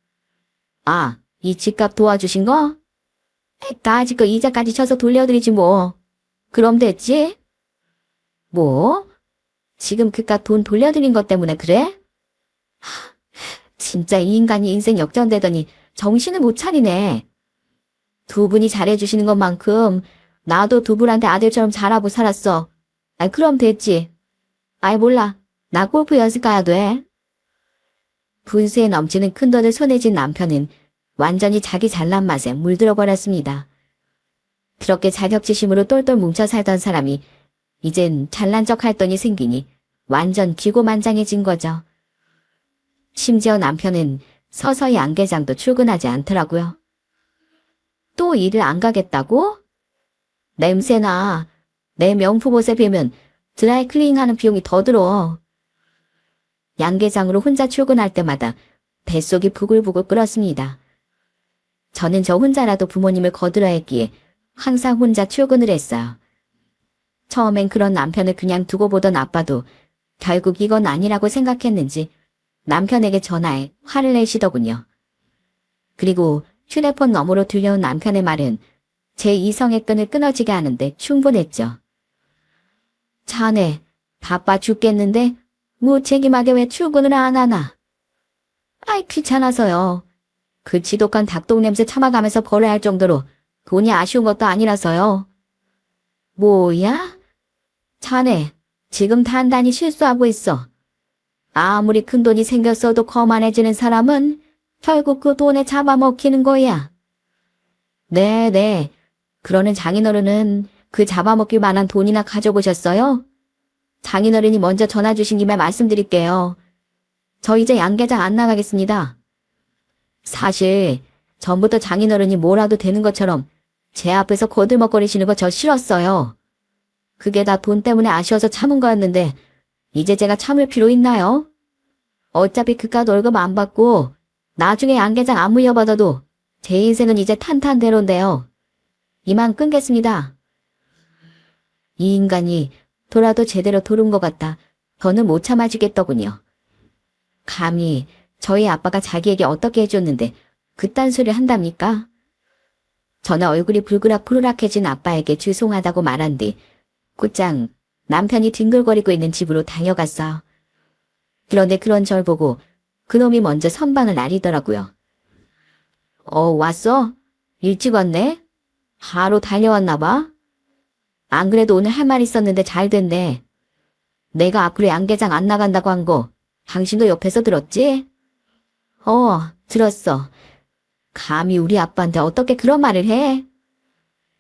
이 집값 도와주신 거? 따질 거 이자까지 쳐서 돌려드리지 뭐. 그럼 됐지? 뭐? 지금 그깟 돈 돌려드린 것 때문에 그래? 진짜 이 인간이 인생 역전되더니 정신을 못 차리네. 두 분이 잘해주시는 것만큼 나도 두 분한테 아들처럼 잘하고 살았어. 그럼 됐지. 몰라. 나 골프 연습 가야 돼. 분수에 넘치는 큰돈을 손에 쥔 남편은 완전히 자기 잘난 맛에 물들어 버렸습니다. 그렇게 자격지심으로 똘똘 뭉쳐 살던 사람이 이젠 잘난 척 할 돈이 생기니 완전 기고만장해진 거죠. 심지어 남편은 서서히 안계장도 출근하지 않더라고요. 또 일을 안 가겠다고? 냄새나. 내 명품 옷에 비하면 드라이클리닝하는 비용이 더 들어. 양계장으로 혼자 출근할 때마다 뱃속이 부글부글 끓었습니다. 저는 저 혼자라도 부모님을 거들어야 했기에 항상 혼자 출근을 했어요. 처음엔 그런 남편을 그냥 두고 보던 아빠도 결국 이건 아니라고 생각했는지 남편에게 전화해 화를 내시더군요. 그리고 휴대폰 너머로 들려온 남편의 말은 제 이성의 끈을 끊어지게 하는데 충분했죠. 자네, 바빠 죽겠는데 무책임하게 왜 출근을 안 하나? 귀찮아서요. 그 지독한 닭똥 냄새 참아가면서 벌어야 할 정도로 돈이 아쉬운 것도 아니라서요. 뭐야? 자네, 지금 단단히 실수하고 있어. 아무리 큰 돈이 생겼어도 거만해지는 사람은 결국 그 돈에 잡아먹히는 거야. 네. 그러는 장인어른은 그 잡아먹힐 만한 돈이나 가져보셨어요? 장인어른이 먼저 전화 주신 김에 말씀드릴게요. 저 이제 양계장 안 나가겠습니다. 사실 전부터 장인어른이 뭐라도 되는 것처럼 제 앞에서 거들먹거리시는 거 저 싫었어요. 그게 다 돈 때문에 아쉬워서 참은 거였는데 이제 제가 참을 필요 있나요? 어차피 그깟 월급 안 받고 나중에 양계장 안 물려받아도 제 인생은 이제 탄탄대로인데요. 이만 끊겠습니다. 이 인간이 돌아도 제대로 돌은 것 같다. 더는 못 참아주겠더군요. 감히 저희 아빠가 자기에게 어떻게 해줬는데 그딴 소리를 한답니까? 저는 얼굴이 불그락불그락해진 아빠에게 죄송하다고 말한 뒤 곧장 남편이 뒹굴거리고 있는 집으로 달려갔어요. 그런데 그런 절 보고 그놈이 먼저 선방을 나리더라고요. 왔어? 일찍 왔네? 바로 달려왔나 봐? 안 그래도 오늘 할 말 있었는데 잘 됐네. 내가 앞으로 양계장 안 나간다고 한 거 당신도 옆에서 들었지? 들었어. 감히 우리 아빠한테 어떻게 그런 말을 해?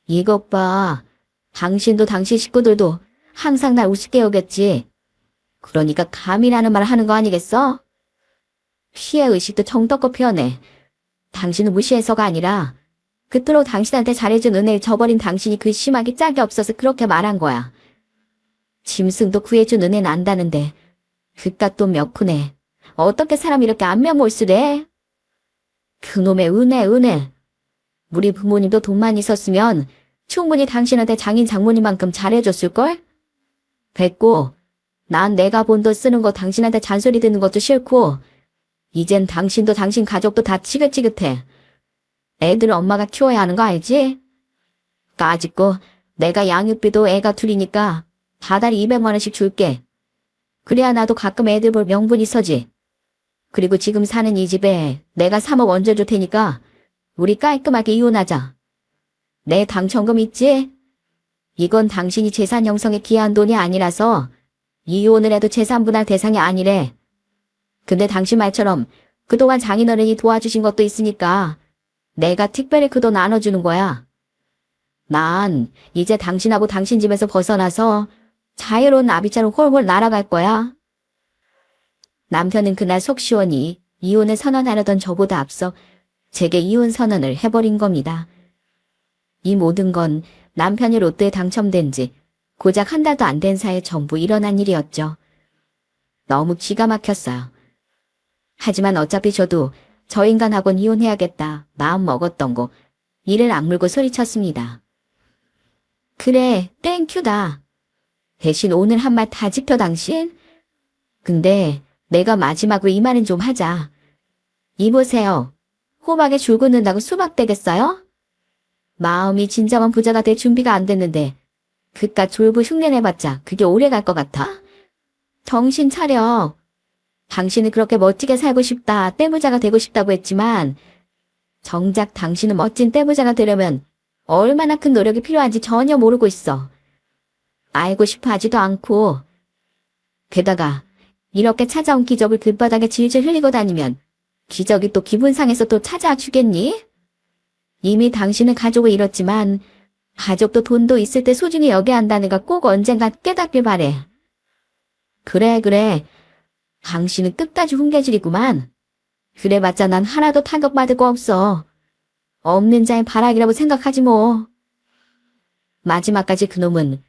이것 봐. 당신도 당신 식구들도 항상 날 우습게 여겼지. 그러니까 감히라는 말 하는 거 아니겠어? 피해의식도 정도껏 표현해. 당신은 무시해서가 아니라 그토록 당신한테 잘해준 은혜를 저버린 당신이 그 심하게 짝이 없어서 그렇게 말한 거야. 짐승도 구해준 은혜는 안다는데 그깟 돈 몇 푼에 어떻게 사람이 이렇게 안면몰수래? 그놈의 은혜. 우리 부모님도 돈만 있었으면 충분히 당신한테 장인 장모님만큼 잘해줬을걸? 됐고, 난 내가 본 돈 쓰는 거 당신한테 잔소리 듣는 것도 싫고 이젠 당신도 당신 가족도 다 지긋지긋해. 애들은 엄마가 키워야 하는 거 알지? 까짓거 내가 양육비도 애가 둘이니까 다달이 200만 원씩 줄게. 그래야 나도 가끔 애들 볼 명분이 서지. 그리고 지금 사는 이 집에 내가 3억 얹어줄 테니까 우리 깔끔하게 이혼하자. 내 당첨금 있지? 이건 당신이 재산 형성에 기여한 돈이 아니라서 이혼을 해도 재산 분할 대상이 아니래. 근데 당신 말처럼 그동안 장인어른이 도와주신 것도 있으니까 내가 특별히 그 돈 나눠주는 거야. 난 이제 당신하고 당신 집에서 벗어나서 자유로운 나비처럼 홀홀 날아갈 거야. 남편은 그날 속 시원히 이혼을 선언하려던 저보다 앞서 제게 이혼 선언을 해버린 겁니다. 이 모든 건 남편이 로또에 당첨된 지 고작 한 달도 안 된 사이에 전부 일어난 일이었죠. 너무 기가 막혔어요. 하지만 어차피 저도 저 인간하고는 이혼해야겠다 마음 먹었던 거 이를 악물고 소리쳤습니다. 그래, 땡큐다. 대신 오늘 한 말 다 지켜 당신? 근데 내가 마지막으로 이 말은 좀 하자. 이보세요. 호박에 줄 긋는다고 수박 되겠어요? 마음이 진정한 부자가 될 준비가 안 됐는데 그깟 졸부 흉내내봤자 그게 오래 갈 것 같아? 정신 차려. 당신은 그렇게 멋지게 살고 싶다, 떼부자가 되고 싶다고 했지만 정작 당신은 멋진 떼부자가 되려면 얼마나 큰 노력이 필요한지 전혀 모르고 있어. 알고 싶어 하지도 않고. 게다가 이렇게 찾아온 기적을 길바닥에 질질 흘리고 다니면 기적이 또 기분 상해서 또 찾아와 주겠니? 이미 당신은 가족을 잃었지만 가족도 돈도 있을 때 소중히 여겨야 한다는 걸 꼭 언젠가 깨닫길 바래. 그래. 당신은 끝까지 훈계질이구만. 그래봤자 난 하나도 타격받을 거 없어. 없는 자의 바락이라고 생각하지 뭐. 마지막까지 그놈은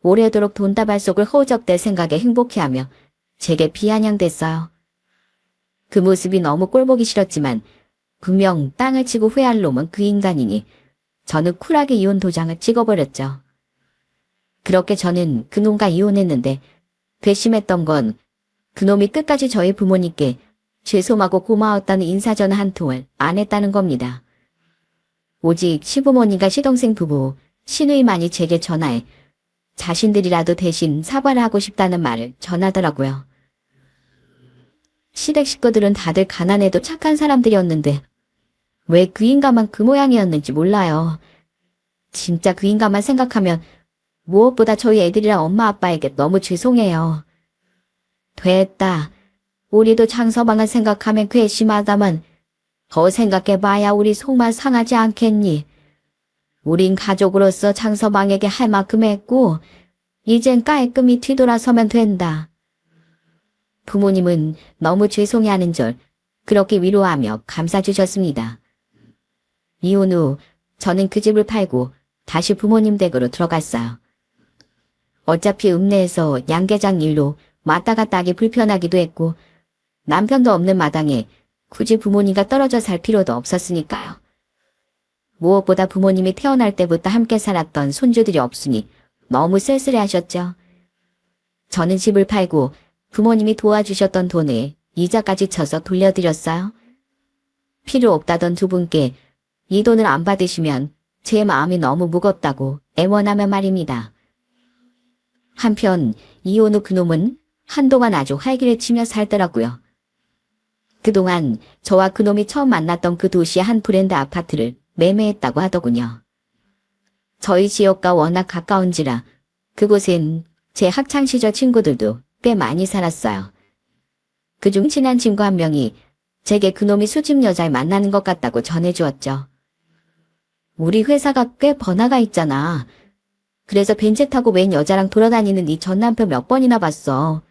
오래도록 돈다발 속을 허우적댈 생각에 행복해하며 제게 비아냥댔어요. 그 모습이 너무 꼴보기 싫었지만 분명 땅을 치고 후회할 놈은 그 인간이니 저는 쿨하게 이혼 도장을 찍어버렸죠. 그렇게 저는 그놈과 이혼했는데 괘씸했던 건 그놈이 끝까지 저희 부모님께 죄송하고 고마웠다는 인사전화 한 통을 안 했다는 겁니다. 오직 시부모님과 시동생 부부, 시누이만이 제게 전화해 자신들이라도 대신 사과를 하고 싶다는 말을 전하더라고요. 시댁 식구들은 다들 가난해도 착한 사람들이었는데 왜 그 인간만 그 모양이었는지 몰라요. 진짜 그 인간만 생각하면 무엇보다 저희 애들이랑 엄마 아빠에게 너무 죄송해요. 됐다. 우리도 장서방을 생각하면 괘씸하다만 더 생각해봐야 우리 속만 상하지 않겠니? 우린 가족으로서 장서방에게 할 만큼 했고 이젠 깔끔히 뒤돌아서면 된다. 부모님은 너무 죄송해하는 절 그렇게 위로하며 감싸주셨습니다. 이혼 후 저는 그 집을 팔고 다시 부모님 댁으로 들어갔어요. 어차피 읍내에서 양계장 일로 왔다 갔다 하기 불편하기도 했고 남편도 없는 마당에 굳이 부모님과 떨어져 살 필요도 없었으니까요. 무엇보다 부모님이 태어날 때부터 함께 살았던 손주들이 없으니 너무 쓸쓸해하셨죠. 저는 집을 팔고 부모님이 도와주셨던 돈에 이자까지 쳐서 돌려드렸어요. 필요 없다던 두 분께 이 돈을 안 받으시면 제 마음이 너무 무겁다고 애원하며 말입니다. 한편 이혼 후 그놈은 한동안 아주 활기를 치며 살더라고요. 그동안 저와 그놈이 처음 만났던 그 도시의 한 브랜드 아파트를 매매했다고 하더군요. 저희 지역과 워낙 가까운지라 그곳엔 제 학창시절 친구들도 꽤 많이 살았어요. 그중 친한 친구 한 명이 제게 그놈이 수집 여자를 만나는 것 같다고 전해주었죠. 우리 회사가 꽤 번화가 있잖아. 그래서 벤츠 타고 웬 여자랑 돌아다니는 네 전 남편 몇 번이나 봤어.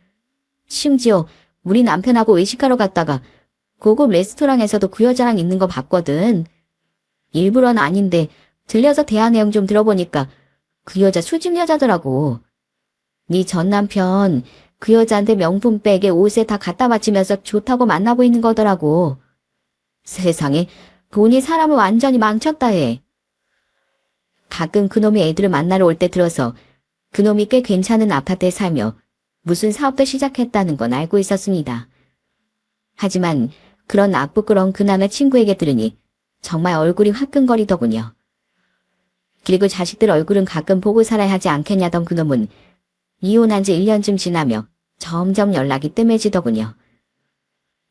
심지어 우리 남편하고 외식하러 갔다가 고급 레스토랑에서도 그 여자랑 있는 거 봤거든. 일부러는 아닌데 들려서 대화 내용 좀 들어보니까 그 여자 수집 여자더라고. 네 전 남편 그 여자한테 명품 백에 옷에 다 갖다 바치면서 좋다고 만나고 있는 거더라고. 세상에 돈이 사람을 완전히 망쳤다 해. 가끔 그놈이 애들을 만나러 올 때 들어서 그놈이 꽤 괜찮은 아파트에 살며 무슨 사업도 시작했다는 건 알고 있었습니다. 하지만 그런 악부끄러운 그남의 친구에게 들으니 정말 얼굴이 화끈거리더군요. 그리고 자식들 얼굴은 가끔 보고 살아야 하지 않겠냐던 그놈은 이혼한 지 1년쯤 지나며 점점 연락이 뜸해지더군요.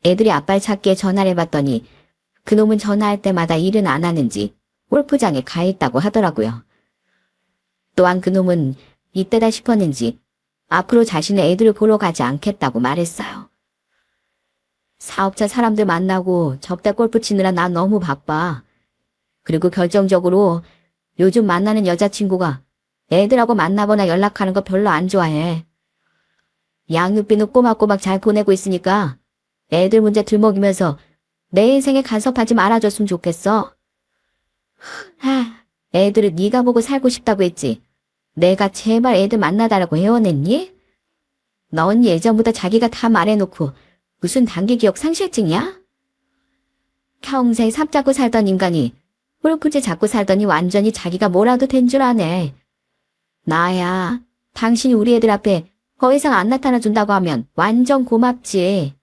애들이 아빠를 찾기에 전화를 해봤더니 그놈은 전화할 때마다 일은 안 하는지 골프장에 가 있다고 하더라고요. 또한 그놈은 이때다 싶었는지 앞으로 자신의 애들을 보러 가지 않겠다고 말했어요. 사업자 사람들 만나고 접대 골프 치느라 나 너무 바빠. 그리고 결정적으로 요즘 만나는 여자친구가 애들하고 만나거나 연락하는 거 별로 안 좋아해. 양육비는 꼬박꼬박 잘 보내고 있으니까 애들 문제 들먹이면서 내 인생에 간섭하지 말아줬으면 좋겠어. 애들은 네가 보고 살고 싶다고 했지. 내가 제발 애들 만나달라고 애원했니? 넌 예전부터 자기가 다 말해놓고 무슨 단기 기억 상실증이야? 평생 삽 잡고 살던 인간이 골프채 잡고 살더니 완전히 자기가 뭐라도 된 줄 아네. 나야, 당신이 우리 애들 앞에 더 이상 안 나타나준다고 하면 완전 고맙지.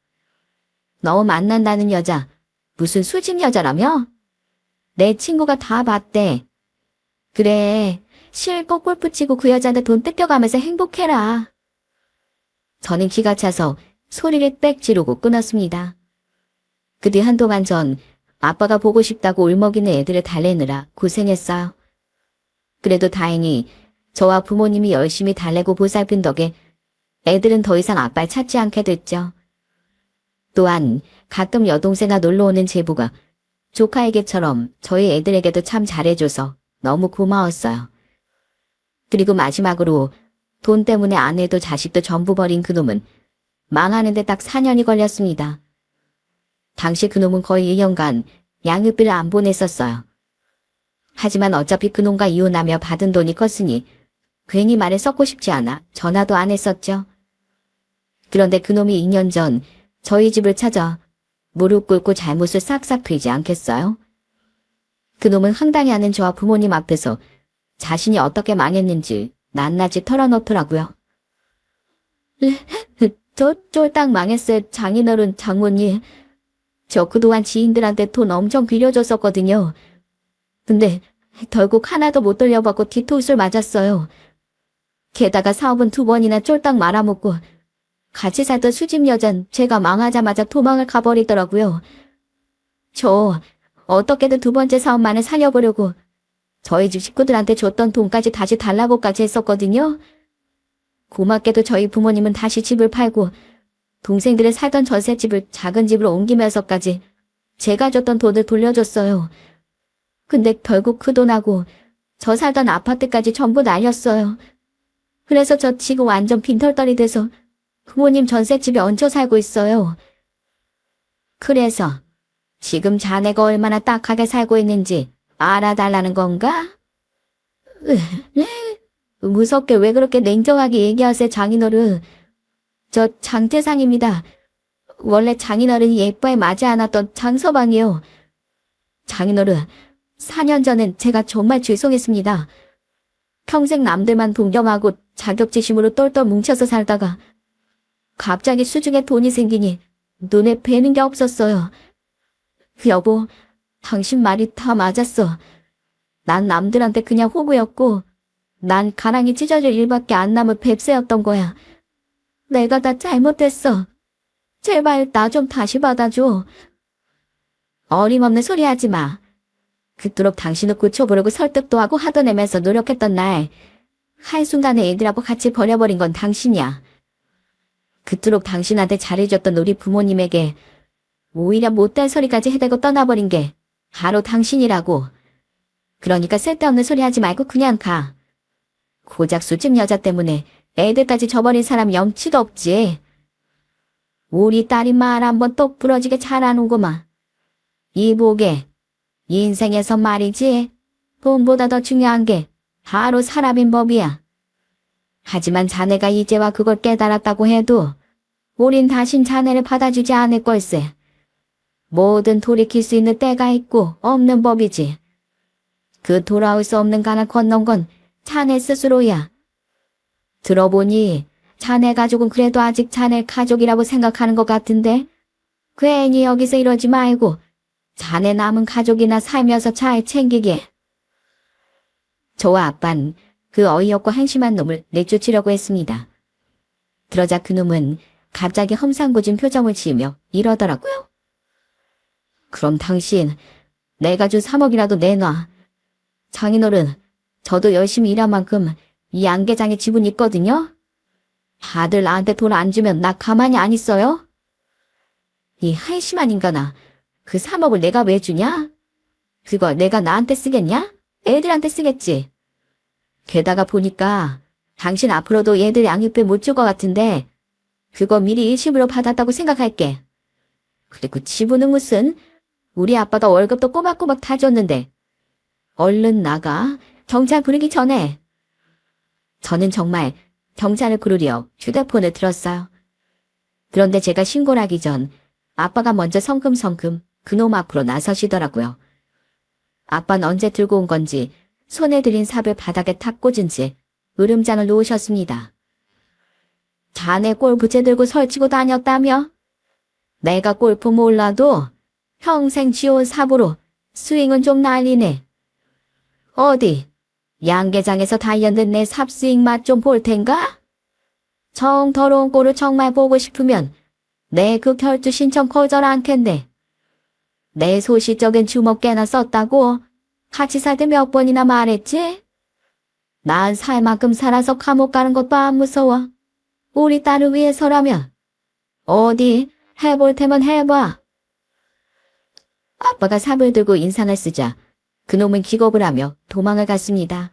너 만난다는 여자 무슨 수집 여자라며? 내 친구가 다 봤대. 그래, 실컷 골프 치고 그 여자한테 돈 뜯겨가면서 행복해라. 저는 기가 차서 소리를 빽 지르고 끊었습니다. 그 뒤 한동안 전 아빠가 보고 싶다고 울먹이는 애들을 달래느라 고생했어요. 그래도 다행히 저와 부모님이 열심히 달래고 보살핀 덕에 애들은 더 이상 아빠를 찾지 않게 됐죠. 또한 가끔 여동생과 놀러오는 제부가 조카에게처럼 저희 애들에게도 참 잘해줘서 너무 고마웠어요. 그리고 마지막으로 돈 때문에 아내도 자식도 전부 버린 그놈은 망하는데 딱 4년이 걸렸습니다. 당시 그놈은 거의 1년간 양육비를 안 보냈었어요. 하지만 어차피 그놈과 이혼하며 받은 돈이 컸으니 괜히 말에 썩고 싶지 않아 전화도 안 했었죠. 그런데 그놈이 2년 전 저희 집을 찾아 무릎 꿇고 잘못을 싹싹 되지 않겠어요? 그놈은 황당해하는 저와 부모님 앞에서 자신이 어떻게 망했는지 낱낱이 털어놓더라고요. 저 쫄딱 망했어요. 장인어른 장모님. 저 그동안 지인들한테 돈 엄청 빌려줬었거든요. 근데 결국 하나도 못 돌려받고 뒤통수를 맞았어요. 게다가 사업은 2번이나 쫄딱 말아먹고 같이 살던 수집 여잔 제가 망하자마자 도망을 가버리더라고요. 저 어떻게든 2번째 사업만을 살려보려고 저희 집 식구들한테 줬던 돈까지 다시 달라고까지 했었거든요. 고맙게도 저희 부모님은 다시 집을 팔고 동생들의 살던 전셋집을 작은 집으로 옮기면서까지 제가 줬던 돈을 돌려줬어요. 근데 결국 그 돈하고 저 살던 아파트까지 전부 날렸어요. 그래서 저 지금 완전 빈털터리 돼서 부모님 전셋집에 얹혀 살고 있어요. 그래서 지금 자네가 얼마나 딱하게 살고 있는지 알아달라는 건가? 무섭게 왜 그렇게 냉정하게 얘기하세요, 장인어른. 저 장태상입니다. 원래 장인어른이 예뻐해 맞이 않았던 장서방이요. 장인어른, 4년 전엔 제가 정말 죄송했습니다. 평생 남들만 동경하고 자격지심으로 똘똘 뭉쳐서 살다가 갑자기 수중에 돈이 생기니 눈에 뵈는 게 없었어요. 여보, 당신 말이 다 맞았어. 난 남들한테 그냥 호구였고 난 가랑이 찢어질 일밖에 안 남은 뱁새였던 거야. 내가 다 잘못했어. 제발 나 좀 다시 받아줘. 어림없는 소리 하지 마. 그토록 당신을 고쳐보려고 설득도 하고 하던 애면서 노력했던 날 한순간에 애들하고 같이 버려버린 건 당신이야. 그토록 당신한테 잘해줬던 우리 부모님에게 오히려 못된 소리까지 해대고 떠나버린 게 바로 당신이라고. 그러니까 쓸데없는 소리 하지 말고 그냥 가. 고작 술집 여자 때문에 애들까지 저버린 사람 염치도 없지. 우리 딸이 말 한번 똑 부러지게 잘하는구만. 이보게, 인생에서 말이지 돈보다 더 중요한 게 바로 사람인 법이야. 하지만 자네가 이제와 그걸 깨달았다고 해도 우린 다신 자네를 받아주지 않을 걸세. 뭐든 돌이킬 수 있는 때가 있고 없는 법이지. 그 돌아올 수 없는 강을 건넌 건 자네 스스로야. 들어보니 자네 가족은 그래도 아직 자네 가족이라고 생각하는 것 같은데 괜히 여기서 이러지 말고 자네 남은 가족이나 살면서 잘 챙기게. 저와 아빤 그 어이없고 한심한 놈을 내쫓으려고 했습니다. 그러자 그놈은 갑자기 험상궂은 표정을 지으며 이러더라고요. 그럼 당신 내가 준 3억이라도 내놔. 장인어른, 저도 열심히 일한 만큼 이 양계장에 지분이 있거든요. 다들 나한테 돈 안 주면 나 가만히 안 있어요? 이 한심한 인간아, 그 3억을 내가 왜 주냐? 그걸 내가 나한테 쓰겠냐? 애들한테 쓰겠지. 게다가 보니까 당신 앞으로도 얘들 양육비 못 줄 것 같은데 그거 미리 일시불로 받았다고 생각할게. 그리고 지분은 무슨, 우리 아빠가 월급도 꼬박꼬박 다 줬는데. 얼른 나가. 경찰 부르기 전에. 저는 정말 경찰을 부르려 휴대폰을 들었어요. 그런데 제가 신고를 하기 전 아빠가 먼저 성큼성큼 그놈 앞으로 나서시더라고요. 아빠는 언제 들고 온 건지 손에 들인 삽을 바닥에 탁 꽂은 채 으름장을 놓으셨습니다. 자네 골프채 들고 설치고 다녔다며? 내가 골프 몰라도 평생 쥐온 삽으로 스윙은 좀 날리네. 어디 양계장에서 단련된 내 삽스윙 맛 좀 볼 텐가? 정 더러운 꼴을 정말 보고 싶으면 내 그 결투 신청 거절 않겠네. 내 소시적인 주먹 깨나 썼다고 같이 살 때 몇 번이나 말했지? 난 살 만큼 살아서 감옥 가는 것도 안 무서워. 우리 딸을 위해서라면. 어디 해볼 테면 해봐. 아빠가 삽을 들고 인상을 쓰자 그놈은 기겁을 하며 도망을 갔습니다.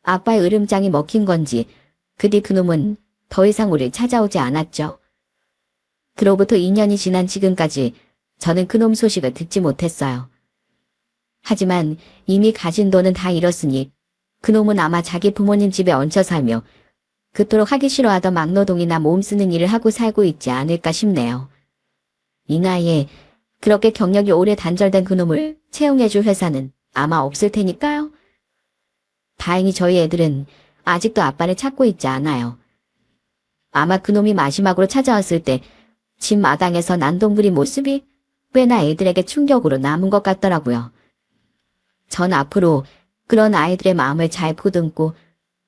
아빠의 으름장이 먹힌 건지 그 뒤 그놈은 더 이상 우리를 찾아오지 않았죠. 그로부터 2년이 지난 지금까지 저는 그놈 소식을 듣지 못했어요. 하지만 이미 가진 돈은 다 잃었으니 그놈은 아마 자기 부모님 집에 얹혀 살며 그토록 하기 싫어하던 막노동이나 몸 쓰는 일을 하고 살고 있지 않을까 싶네요. 이 나이에 그렇게 경력이 오래 단절된 그놈을 채용해줄 회사는 아마 없을 테니까요. 다행히 저희 애들은 아직도 아빠를 찾고 있지 않아요. 아마 그놈이 마지막으로 찾아왔을 때 집 마당에서 난동부린 모습이 꽤나 애들에게 충격으로 남은 것 같더라고요. 전 앞으로 그런 아이들의 마음을 잘 보듬고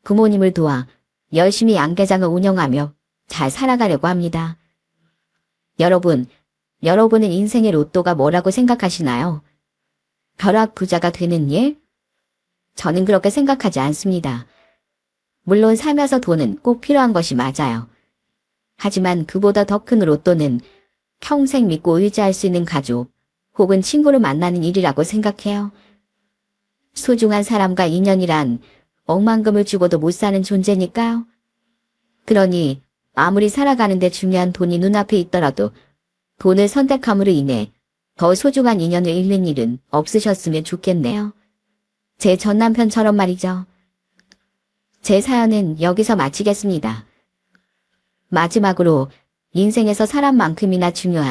부모님을 도와 열심히 양계장을 운영하며 잘 살아가려고 합니다. 여러분은 인생의 로또가 뭐라고 생각하시나요? 벼락 부자가 되는 일? 저는 그렇게 생각하지 않습니다. 물론 살면서 돈은 꼭 필요한 것이 맞아요. 하지만 그보다 더 큰 로또는 평생 믿고 의지할 수 있는 가족 혹은 친구를 만나는 일이라고 생각해요. 소중한 사람과 인연이란 억만금을 주고도 못 사는 존재니까요. 그러니 아무리 살아가는데 중요한 돈이 눈앞에 있더라도 돈을 선택함으로 인해 더 소중한 인연을 잃는 일은 없으셨으면 좋겠네요. 제 전 남편처럼 말이죠. 제 사연은 여기서 마치겠습니다. 마지막으로 인생에서 사람만큼이나 중요한